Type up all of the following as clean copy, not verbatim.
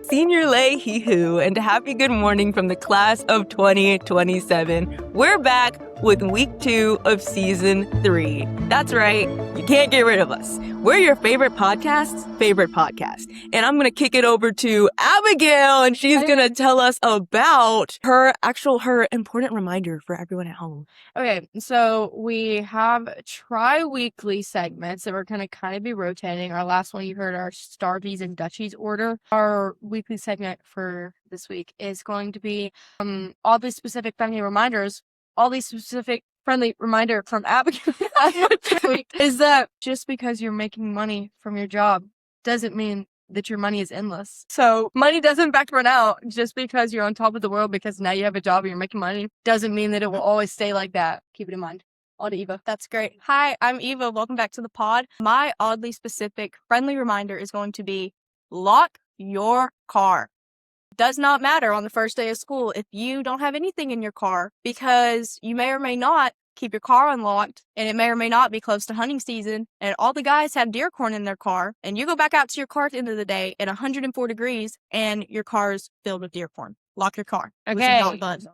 Senior Lay Hee Hoo, and happy good morning from the class of 2027. We're back with week 2 of season 3. That's right, you can't get rid of us. We're your favorite podcast. And I'm going to kick it over to Abigail, and she's going to tell us about her important reminder for everyone at home. Okay, so we have tri-weekly segments that we're going to kind of be rotating. Our last one, you heard our Starbies and Dutchies order. Our weekly segment for this week is going to be all these specific friendly reminders, friendly reminder from Abigail is that just because you're making money from your job doesn't mean that your money is endless. So money doesn't in fact run out just because you're on top of the world because now you have a job and you're making money. Doesn't mean that it will always stay like that. Keep it in mind. On to Eva. That's great. Hi, I'm Eva. Welcome back to the pod. My oddly specific friendly reminder is going to be lock your car. Does not matter on the first day of school if you don't have anything in your car because you may or may not keep your car unlocked and it may or may not be close to hunting season and all the guys have deer corn in their car and you go back out to your car at the end of the day at 104 degrees and your car is filled with deer corn. Lock your car. Okay,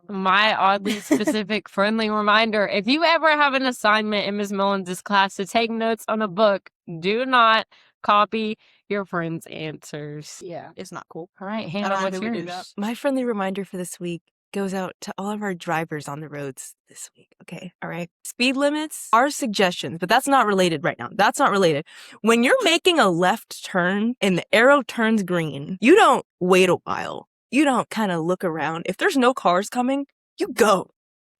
my oddly specific friendly reminder. If you ever have an assignment in Ms. Mullins' class to take notes on a book, do not copy your friend's answers. Yeah, it's not cool. All right, Hannah, what's yours? My friendly reminder for this week goes out to all of our drivers on the roads this week. Okay. All right. Speed limits are suggestions, but that's not related right now. That's not related. When you're making a left turn and the arrow turns green, you don't wait a while. You don't kind of look around. If there's no cars coming, you go.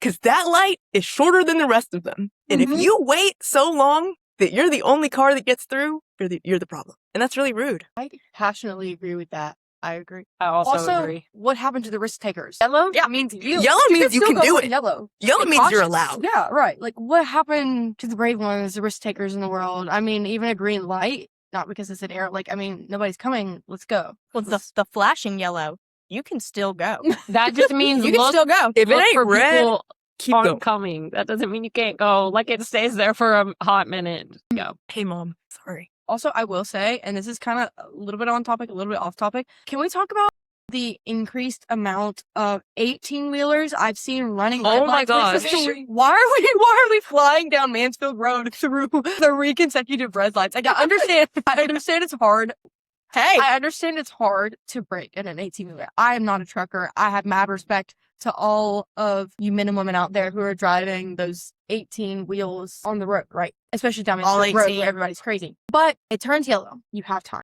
Because that light is shorter than the rest of them. And if you wait so long that you're the only car that gets through, you're the problem. And that's really rude. I passionately agree with that. I agree. I also agree. What happened to the risk takers? Yellow? Yeah, means you. Yellow means you can do it. Yellow. Yellow means you're allowed. Yeah, right. Like, what happened to the brave ones, the risk takers in the world? I mean, even a green light, not because it's an arrow. Like, I mean, nobody's coming. Let's go. Well, the flashing yellow, you can still go. That just means you can still go. If it ain't for red, people keep going. oncoming. That doesn't mean you can't go. Like, it stays there for a hot minute. Go. Hey, Mom. Sorry. Also, I will say, and this is kind of a little bit on topic, a little bit off topic. Can we talk about the increased amount of 18-wheelers I've seen running? Oh my gosh. Why are we flying down Mansfield Road through the 3 consecutive red lights? I understand it's hard. Hey, I understand it's hard to brake in an 18-wheeler. I am not a trucker. I have mad respect to all of you men and women out there who are driving those 18 wheels on the road, right? Especially down Mansfield Road where everybody's crazy. But it turns yellow. You have time.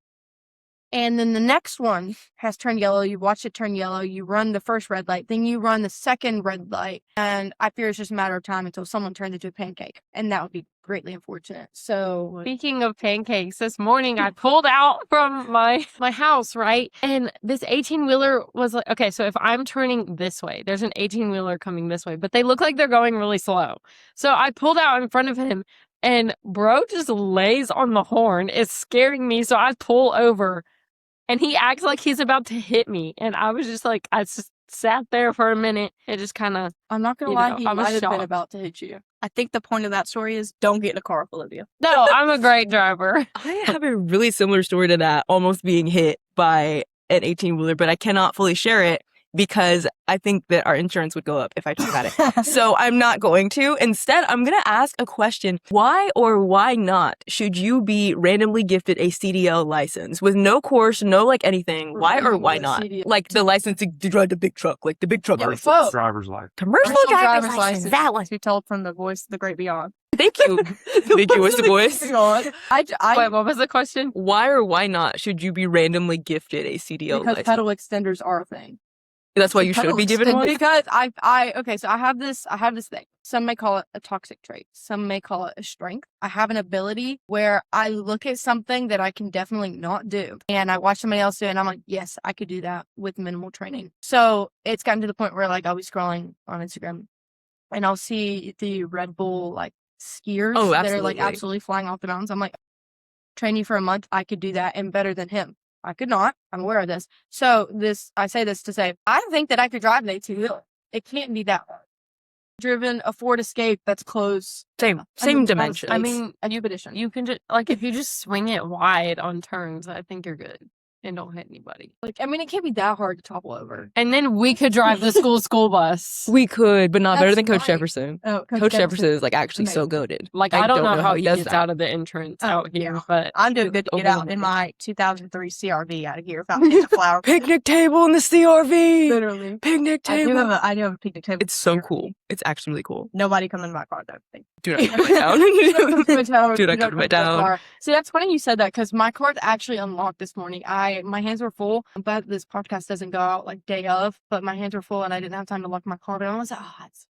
And then the next one has turned yellow. You watch it turn yellow. You run the first red light. Then you run the second red light. And I fear it's just a matter of time until someone turns into a pancake. And that would be greatly unfortunate. So speaking of pancakes, this morning I pulled out from my house, right? And this 18-wheeler was like, okay, so if I'm turning this way, there's an 18-wheeler coming this way, but they look like they're going really slow. So I pulled out in front of him and bro just lays on the horn. It's scaring me. So I pull over. And he acts like he's about to hit me. And I was just like, I just sat there for a minute. It just kind of, I'm not going to lie, he might have been about to hit you. I think the point of that story is don't get in a car full of you. No, I'm a great driver. I have a really similar story to that, almost being hit by an 18-wheeler, but I cannot fully share it because I think that our insurance would go up if I talk about it. So I'm not going to. Instead, I'm going to ask a question. Why or why not should you be randomly gifted a CDL license with no course, no like anything? Why or why not? CDL. Like the license to drive the big truck, like the big truck license. Whoa. Driver's license. Commercial driver's license. That one. To be told from the voice of the great beyond. Thank you. Thank you, Mr. Boyce. Wait, what was the question? Why or why not should you be randomly gifted a CDL because license? pedal extenders are a thing. That's why you should be given one? Because okay, so I have this thing. Some may call it a toxic trait. Some may call it a strength. I have an ability where I look at something that I can definitely not do. And I watch somebody else do it and I'm like, yes, I could do that with minimal training. So it's gotten to the point where like I'll be scrolling on Instagram and I'll see the Red Bull like skiers that are like absolutely flying off the mountains. I'm like, train you for a month, I could do that and better than him. I could not. I'm aware of this. So I say this to say, I don't think that I could drive an 18-wheeler. It can't be that hard. Driven a Ford Escape that's close. Same dimensions. I mean, a new edition. you can just, like, if you just swing it wide on turns, I think you're good. and don't hit anybody. Like, I mean, it can't be that hard to topple over. And then we could drive the school bus. We could, but not better That's than Coach right. Jefferson. Oh, Coach Jefferson is like actually so Amazing. goated. Like, I don't know how he does gets that. out of the entrance Oh, out here, yeah. but I'm doing good to get Over out the in wall. my 2003 CRV out of here without hitting the flower. Picnic table in the CRV. Literally. Picnic I table. do have a picnic table. It's so cool. It's actually really cool. Nobody come in my car though. Thank Do not come down. Dude, I got my down. See, that's funny you said that because my car's actually unlocked this morning. My hands were full, but this podcast doesn't go out like day of, but my hands were full and I didn't have time to lock my car. But I was like, it's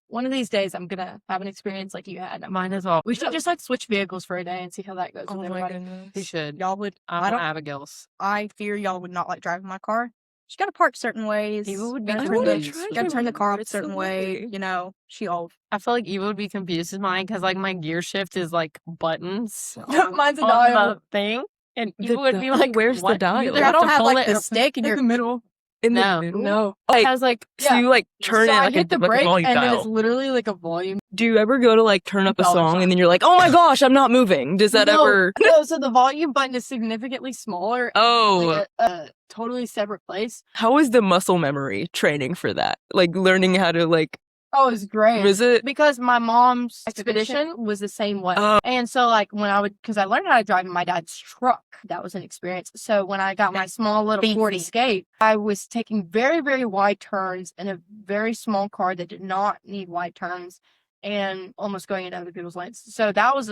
one of these days I'm gonna have an experience like you had. mine as well. We should just like switch vehicles for a day and see how that goes Oh with my everybody. goodness. We should. Y'all would. I'm I don't. Abigail's. I fear y'all would not like driving my car. You got to park certain ways. Eva would be Gotta I turn wanna the- try gotta turn the car up a it's so certain way. lovely. You know, she old. I feel like Eva would be confused with mine because like my gear shift is like buttons Mine's a on dial. the thing, and The Eva would be dial? like, Where's the "What? You dial? either Y'all I don't to have pull like it the or- stick in your middle. In the No. middle? No. Like, I was like, so you like turn so it I like hit the a brake volume and then dial. it's literally like a volume. Do you ever go to like turn up a Dollar song sign. and then you're like, oh my gosh, I'm not moving? Does that No, ever? No, so the volume button is significantly smaller. Oh, Like a totally separate place. how is the muscle memory training for that? Like learning how to like Oh, it's great. was it? Because my mom's expedition was the same way. Oh. And so, like, when because I learned how to drive in my dad's truck, that was an experience. So, when I got my small little Ford Beefy. Escape, I was taking very, very wide turns in a very small car that did not need wide turns and almost going into other people's lanes. So, that was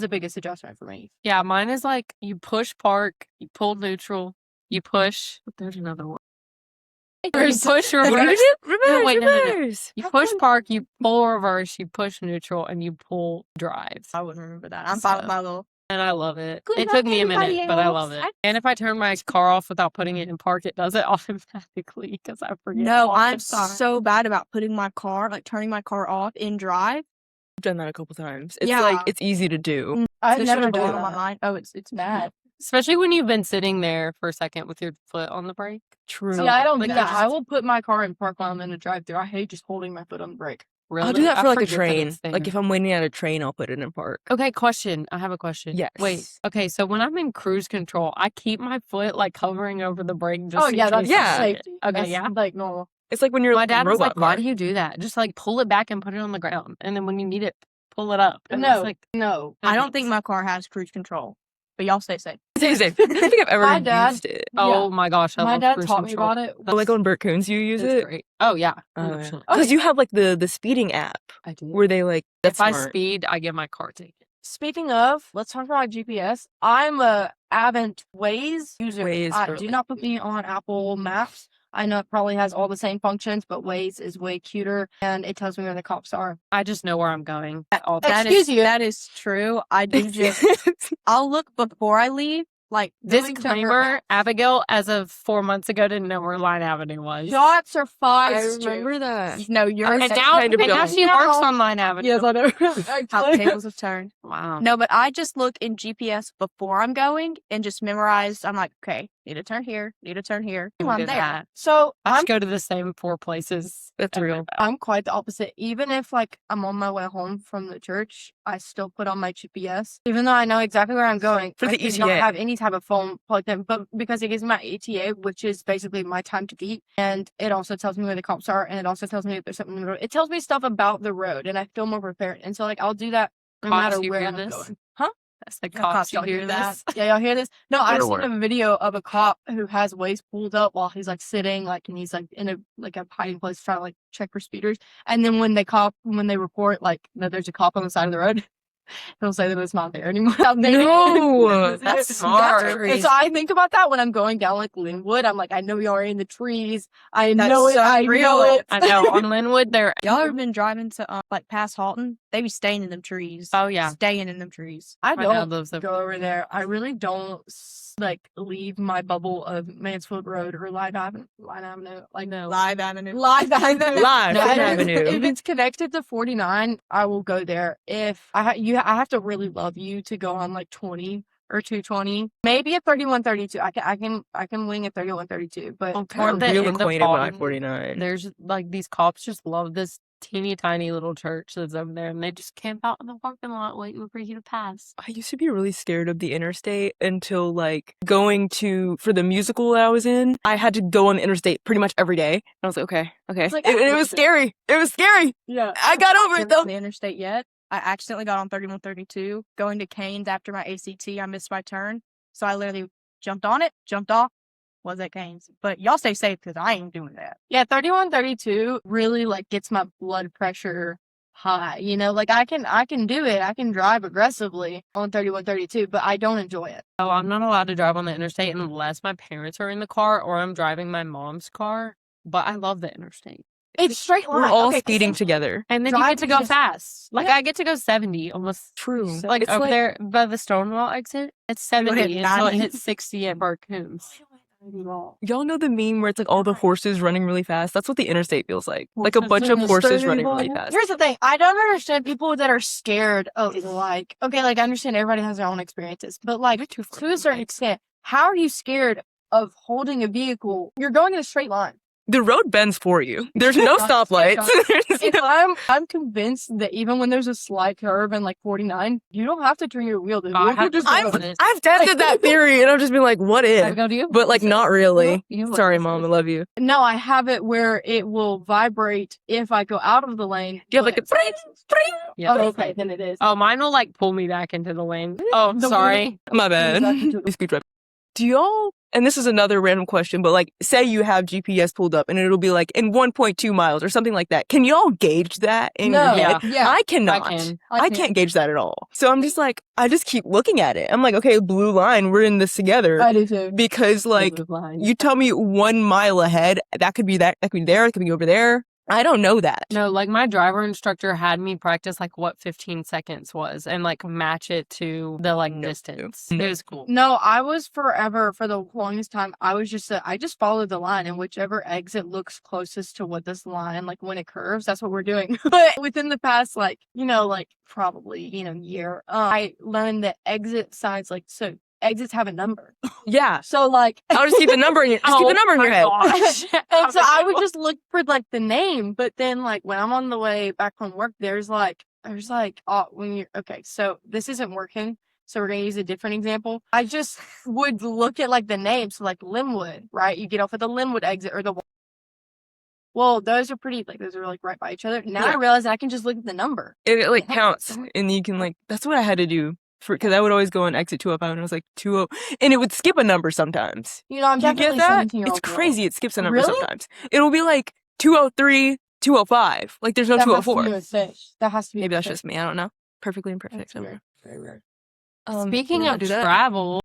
the biggest adjustment for me. Yeah, mine is like you push park, you pull neutral, you push. There's another one. You push reverse. No, wait, no. You push park, you pull reverse, you push neutral, and you pull drive. I wouldn't remember that. I'm fine with So- my little. And I love it. Good It luck, took me a minute, everybody but I else. love it. And if I turn my car off without putting it in park, it does it automatically because I forget. No, all the I'm time. so bad about putting my car, like turning my car off in drive. I've done that a couple times. It's Yeah. like it's easy to do. I've It never should've done blown my that. mind. Oh, it's bad. Especially when you've been sitting there for a second with your foot on the brake. True. See, I don't Like, do you that. I just- will put my car in park while I'm in the drive-thru. I hate just holding my foot on the brake. Really? I'll do that I for like a forget that train. it's Like there. if I'm waiting at a train, I'll put it in park. Okay, question. I have a question. Wait. Yes. Okay, so when I'm in cruise control, I keep my foot like hovering over the brake. Just Oh in yeah, that's case Yeah. safety. Okay, That's, yeah. like normal. It's like when you're My like dad a was like, robot "Why car. do you do that? Just like pull it back and put it on the ground, and then when you need it, pull it up." And No, it's like, no. I don't think my car has cruise control, but y'all stay safe. Safe. I don't think I've ever My dad- used it. oh my gosh, I My love dad cruise taught me control. about it. Oh, like on Burt Coons, you use It's it? great. Oh yeah, Oh, 100%. Because you have like the speeding app I do. where they like that's If I smart. speed, I get my car ticket. Speaking of, let's talk about GPS. I'm a avid Waze user. Waze Do girly. not put me on Apple Maps. I know it probably has all the same functions, but Waze is way cuter and it tells me where the cops are. I just know where I'm going. all the That time. is that is true. I do just. I'll look before I leave. Like going to her Disclaimer: app. Abigail, as of 4 months ago, didn't know where Line Avenue was. Shots are I fired. remember that. No, you're And That's now, kind of and now dumb. she works on Line Avenue. Yes, I know. how the tables have turned. Wow. No, but I just look in GPS before I'm going and just memorize. I'm like, okay, need to turn here, need to turn here. You I'm do there. that. So I I'm just go to the same 4 places. That's every real. day. I'm quite the opposite. Even if like I'm on my way home from the church, I still put on my GPS, even though I know exactly where I'm going. For I the do not ETA. have any type of phone plugged in, but because it gives me my ETA, which is basically my time to beat, and it also tells me where the cops are, and it also tells me if there's something in the road. It tells me stuff about the road, and I feel more prepared. And so like I'll do that no Cops, matter you where hear I'm this? going. Huh? That's the Yeah, cops. You y'all hear this? Yeah, y'all hear this? No, I've Better seen a video of a cop who has Waze pulled up while he's like sitting, like, and he's like in a hiding place trying to like check for speeders. And then when they report like that there's a cop on the side of the road, he'll say that it's not there anymore. No, that's smart. And so I think about that when I'm going down like Linwood. I'm like, I know y'all are in the trees. I That's know it. so I real. know it. I know. On Linwood, there. Y'all ever been driving to like past Halton? They be staying in them trees. Oh, yeah. Staying in them trees. I My dad don't lives over go over there. I really don't like leave my bubble of Mansfield Road or Line Avenue. Like No. Live Avenue. Live Avenue. Live No, Avenue. If it's connected to 49, I will go there. If I have to really love you to go on like 20 or 220, maybe a 3132. I can wing a 3132, but Okay. more I'm the real end of acquainted with Halton, I-49. There's like these cops just love this teeny tiny little church that's over there, and they just camp out in the parking lot waiting for you to pass. I used to be really scared of the interstate until like going for the musical that I was in. I had to go on the interstate pretty much every day. And I was like, okay. It's like, It was scary. It was scary. Yeah. I got over it Haven't though. on the interstate yet. I accidentally got on 3132 going to Canes after my ACT. I missed my turn, so I literally jumped on it, jumped off, was at Canes. But y'all stay safe because I ain't doing that. Yeah, 3132 really like gets my blood pressure high. You know, like I can do it. I can drive aggressively on 3132, but I don't enjoy it. Oh, I'm not allowed to drive on the interstate unless my parents are in the car or I'm driving my mom's car. But I love the interstate. It's straight line. We're all Okay, speeding listen, together. And then you get to Driving go just- fast. Like Yeah. I get to go 70 almost. True. So- Like It's over like- there by the Stonewall exit, it's You would hit 70 until it 90. hits 60 at Barcoons. Y'all know the meme where it's like all the horses running really fast? That's what the interstate feels like. Like a bunch of Horses horses running running really fast. Here's the thing. I don't understand people that are scared of like, okay, like I understand everybody has their own experiences, but like to a certain extent, how are you scared of holding a vehicle? You're going in a straight line. The road bends for you. There's no stoplights. There's If no- I'm convinced that even when there's a slight curve in like 49, you don't have to turn your wheel. The I wheel have will just to go. do it. I've tested that theory and I've just been like, what I if? go to you. But like not really. You Sorry, listen. Mom, I love you. No, I have it where it will vibrate if I go out of the lane. Do you have like a but- spring? Yeah. Oh, okay, then it is. Oh, mine will like pull me back into the lane. Oh, The sorry. My bad. Exactly. Please keep driving. Do y'all, and this is another random question, but like say you have GPS pulled up and it'll be like in 1.2 miles or something like that. Can y'all gauge that in No, your head? yeah. I cannot. I can. I can't gauge that at all. So I'm just like, I just keep looking at it. I'm like, okay, blue line, we're in this together. I do too. Because like, you tell me 1 mile ahead, that could be there, that could be over there. I don't know that. No, like my driver instructor had me practice like what 15 seconds was and like match it to the like No. distance. No. It was cool. No, I was forever for the longest time. I was just I just followed the line, and whichever exit looks closest to what this line, like when it curves, that's what we're doing. But within the past, like like probably year, I learned that exit signs exits have a number. Yeah. So like, I'll just keep the number in your, just keep the number in your head. and so I would just look for like the name, but then like when I'm on the way back from work, there's like when you're okay, so this isn't working. So we're gonna use a different example. I just would look at like the name, so like Linwood, right? You get off at the Linwood exit or the. Well, those are those are like right by each other. Now I Yeah. realize that I can just look at the number. It like Yeah. counts, and you can like. That's what I had to do because I would always go on exit 205, and I was like 20, and it would skip a number sometimes. You know, I'm Do you definitely get that? 17-year-old It's girl. crazy. It skips a number Really? sometimes. It'll be like 203, 205. Like there's no That has to be 204. a fish. That has to be. Maybe a that's fish. just me. I don't know. Perfectly imperfect. That's number. weird. Very weird. Speaking we're gonna of do that. travel,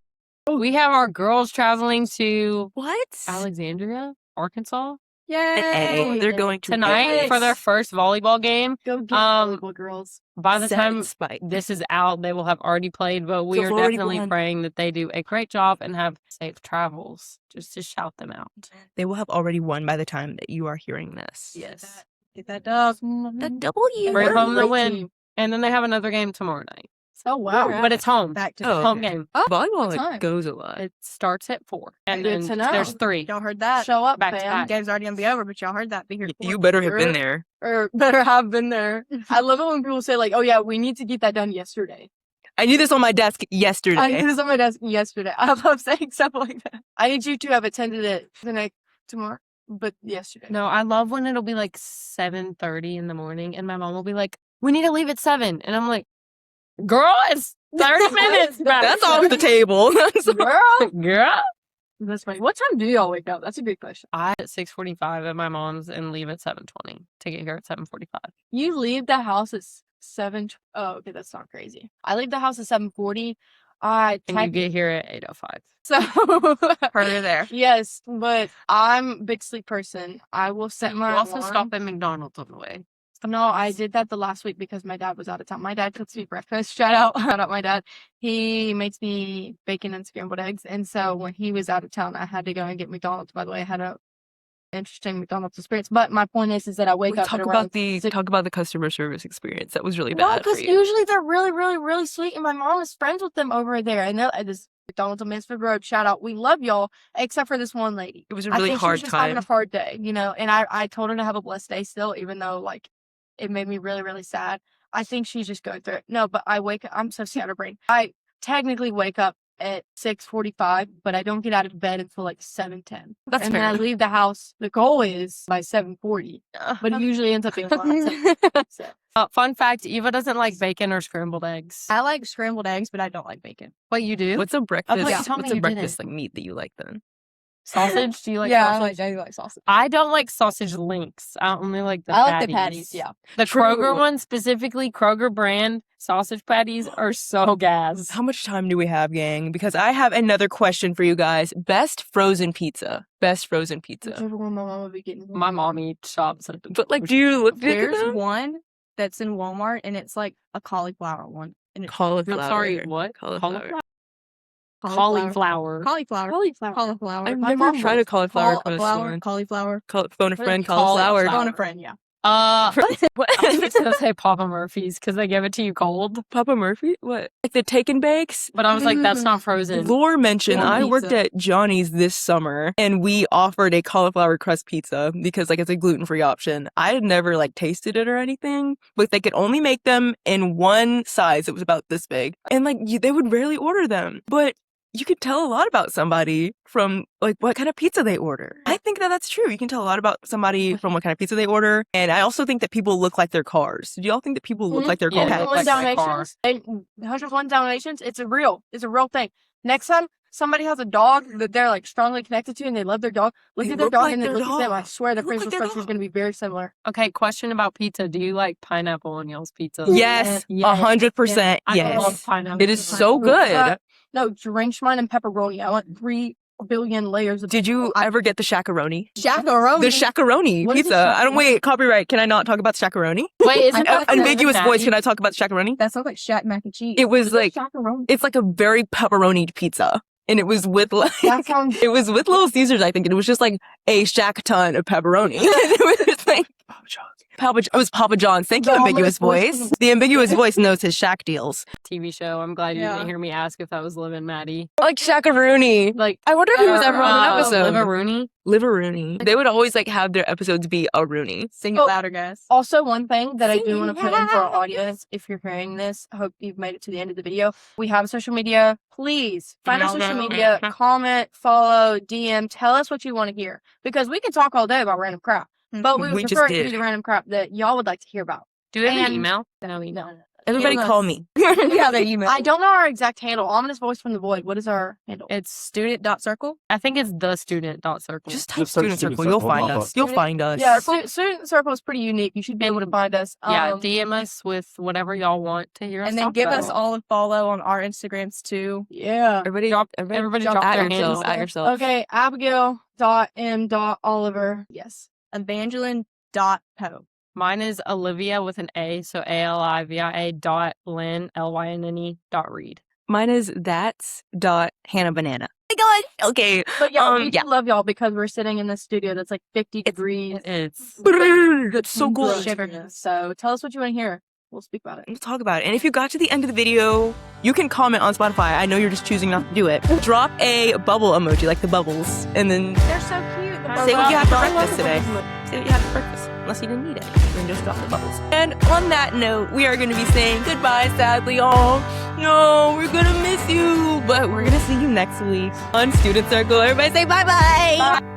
we have our girls traveling to What? Alexandria, Arkansas Hey, they're going to tonight for their Ace. first volleyball game. Go get Um, volleyball girls. By the Set time and spike. this is out, they will have already played, but we So are they've already definitely won. praying that they do a great job and have safe travels. Just to shout them out. They will have already won by the time that you are hearing this. Yes. Get that dub. The W. Bring home the Great win. team. And then they have another game tomorrow night. Oh wow. But it's home. Back to Oh, Home okay. game. Volleyball what like, time? goes a lot. It starts at 4. And Good then to know. there's 3. y'all heard that. Show up, Back to fam. back. Game's already gonna be over, but y'all heard that. Be here. for You it. better have been Sure. there. Or better have been there. I love it when people say like, "Oh yeah, we need to get that done yesterday." I knew this on my desk I yesterday. did this on my desk yesterday. I love saying stuff like that. I need you to have attended it tonight, tomorrow, but yesterday. No, I love when it'll be like 7:30 in the morning and my mom will be like, "We need to leave at 7." And I'm like, "Girl, it's 30 minutes." That's off the table. Girl, Girl. that's funny. What time do y'all wake up? That's a good question. I at 6:45 at my mom's and leave at 7:20 to get here at 7:45. You leave the house at 7. Oh, okay, that's not crazy. I leave the house at 7:40. I And you get here at 8:05. so Further there. yes, but I'm a big sleep person. I will set my You also alarm. stop at McDonald's on the way. No, I did that the last week because my dad was out of town. My dad cooks me breakfast. Shout out my dad. He makes me bacon and scrambled eggs. And so when he was out of town, I had to go and get McDonald's. By the way, I had a interesting McDonald's experience. But my point is that I wake up talk at about around the 6. talk about the customer service experience. That was really No, bad for because you. usually they're really, really, really sweet, and my mom is friends with them over there. And they're at this McDonald's on Mansfield Road. Shout out, we love y'all, except for this one lady. It was a I really think she hard was just having time. a hard day, And I told her to have a blessed day still, even though like it made me really, really sad. I think she's just going through it. No, but I'm so scatterbrained. I technically wake up at 6:45, but I don't get out of bed until like 7:10. That's and fair. then I leave the house. The goal is by 7:40, but it usually ends up being 5. So. Fun fact, Eva doesn't like bacon or scrambled eggs. I like scrambled eggs, but I don't like bacon. What you do? What's a breakfast? you told me What's a you breakfast didn't. like meat that you like then? Sausage? Do you like yeah, sausage? I do like sausage. I don't like sausage links. I only like the I patties. like the patties. Yeah. The True. Kroger ones, specifically Kroger brand sausage patties, are so gas. How much time do we have, gang? Because I have another question for you guys. Best frozen pizza. Best frozen pizza. Whichever one my mom would be getting. My mommy shops at the But like, do you look at There's them? one that's in Walmart, and it's like a cauliflower one. And it's Cauliflower. I'm sorry, what? Cauliflower. Cauliflower. Cauliflower. Cauliflower. I've My never mom tried a was cauliflower crust Cauliflower. one. Cauliflower. Phone a friend, Cauliflower. cauliflower. Phone a friend. Yeah. I What? was just gonna say Papa Murphy's because they give it to you cold, Papa Murphy? What? Like the take and bakes? but I was like, that's not frozen. Lore mentioned Warm I worked pizza. at Johnny's this summer and we offered a cauliflower crust pizza because like it's a gluten-free option. I had never like tasted it or anything, but they could only make them in one size. It was about this big. And like they would rarely order them. But you could tell a lot about somebody from like what kind of pizza they order. I think that that's true. You can tell a lot about somebody from what kind of pizza they order. And I also think that people look like their cars. Do y'all think that people look like their Yeah, cars? they look 101 like my car. Dalmatians. 101 Dalmatians. It's a real thing. Next time somebody has a dog that they're like strongly connected to and they love their dog, look They at their look dog like and then their look at them. I dog. swear the Look like facial their structure is dog. going to be very similar. Okay, question about pizza. Do you like pineapple on y'all's pizza? Yes, Yes. 100%. I Yes. love pineapple. It is so good. No, drench mine in pepperoni. I want 3 billion layers of Did you ever get the shakaroni? Chacaroni. The shakaroni What is pizza. the I don't wait. Copyright. Can I not talk about the shakaroni? Wait, isn't I- that Ambiguous the voice. patty? Can I talk about the shakaroni? That sounds like Shaq mac and cheese. It was like Chacaroni. it's like a very pepperoni pizza, and it was with like That sounds. it was with Little Caesars. I think and it was just like a shack ton of pepperoni. It was just like it was Papa John's. Thank you, The ambiguous ominous voice voice. The ambiguous voice knows his shack deals. TV show. I'm glad you Yeah. didn't hear me ask if that was Liv and Maddie. Like shakaroni. Like, I wonder if he was ever on an episode. Liv Rooney. Liver-rooney. They would always like have their episodes be a Rooney. Sing it Oh. louder, guys. Also, one thing that I do want to put in for our audience, if you're hearing this, I hope you've made it to the end of the video. We have social media. Please find our social media, comment, follow, DM, tell us what you want to hear. Because we can talk all day about random crap, but we would We just prefer to did. do the random crap that y'all would like to hear about. Do we have an And- email? No. Everybody Email call us. me. Yeah, the email. I don't know our exact handle. Ominous voice from the void. What is our handle? It's Student.circle. I think it's the student.circle. Just type Just search student Student circle. You'll Circle, find pop us. up. You'll find us. Yeah, student circle is pretty unique. You should be able to find us. yeah, DM us with whatever y'all want to hear us And then talk give about. us all a follow on our Instagrams too. Yeah. Everybody Everybody drop drop at their yourself. handles. At yourself. Okay, Abigail.m.Oliver. Yes. Evangeline.po. Mine is Olivia with an A, so ALIVIA dot Lynn LYNNE dot read. Mine is Hannah Banana. Oh my God. Okay. But yeah, we yeah. do love y'all because we're sitting in this studio that's like 50 degrees. It's That's so cool. Shivering. So tell us what you want to hear. We'll speak about it. We'll talk about it. And if you got to the end of the video, you can comment on Spotify. I know you're just choosing not to do it. Drop a bubble emoji, like the bubbles, and then They're so cute. say what you had for breakfast today. Say what you had for breakfast, unless you didn't need it. Then just drop the bubbles. And on that note, we are going to be saying goodbye, sadly, all. No, we're going to miss you, but we're going to see you next week on Student Circle. Everybody say bye-bye. Bye.